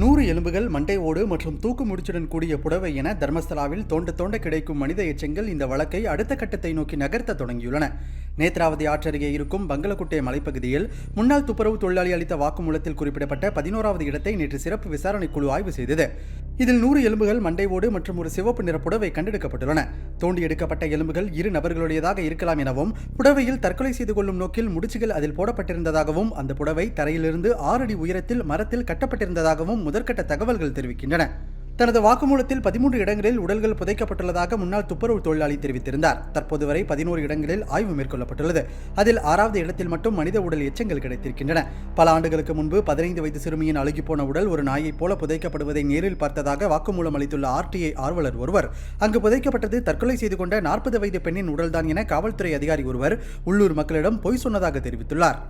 100 எலும்புகள், மண்டை ஓடு மற்றும் தூக்கு முடிச்சுடன் கூடிய புடவை என தர்மஸ்தலாவில் தோண்ட தோண்ட கிடைக்கும் மனித எச்சங்கள் இந்த வழக்கை அடுத்த கட்டத்தை நோக்கி நகர்த்த தொடங்கியுள்ளன. நேத்ராவதி ஆற்றருகே இருக்கும் பங்களக்குட்டை மலைப்பகுதியில் முன்னாள் துப்புரவு தொழிலாளி அளித்த வாக்குமூலத்தில் குறிப்பிடப்பட்ட 11வது இடத்தை நேற்று சிறப்பு விசாரணை குழு ஆய்வு செய்தது. இதில் 100 எலும்புகள், மண்டை ஓடு மற்றும் ஒரு சிவப்பு நிற புடவை கண்டெடுக்கப்பட்டுள்ளன. தோண்டி எடுக்கப்பட்ட எலும்புகள் 2 நபர்களுடையதாக இருக்கலாம் எனவும், புடவையில் தற்கொலை செய்து கொள்ளும் நோக்கில் முடிச்சுகள் அதில் போடப்பட்டிருந்ததாகவும், அந்த புடவை தரையிலிருந்து 6 அடி உயரத்தில் மரத்தில் கட்டப்பட்டிருந்ததாகவும் முதற்கட்ட தகவல்கள் தெரிவிக்கின்றன. தனது வாக்குமூலத்தில் 13 இடங்களில் உடல்கள் புதைக்கப்பட்டுள்ளதாக முன்னாள் துப்புரவு தொழிலாளி தெரிவித்திருந்தார். தற்போது வரை 11 இடங்களில் ஆய்வு மேற்கொள்ளப்பட்டுள்ளது. அதில் 6வது இடத்தில் மட்டும் மனித உடல் எச்சங்கள் கிடைத்திருக்கின்றன. பல ஆண்டுகளுக்கு முன்பு 15 வயது சிறுமியின் அழுகிப்போன உடல் ஒரு நாயைப் போல புதைக்கப்படுவதை நேரில் பார்த்ததாக வாக்குமூலம் அளித்துள்ள RTI ஆர்வலர் ஒருவர், அங்கு புதைக்கப்பட்டது தற்கொலை செய்து கொண்ட 40 வயது பெண்ணின் உடல்தான் என காவல்துறை அதிகாரி ஒருவர் உள்ளூர் மக்களிடம் பொய் சொன்னதாக தெரிவித்துள்ளார்.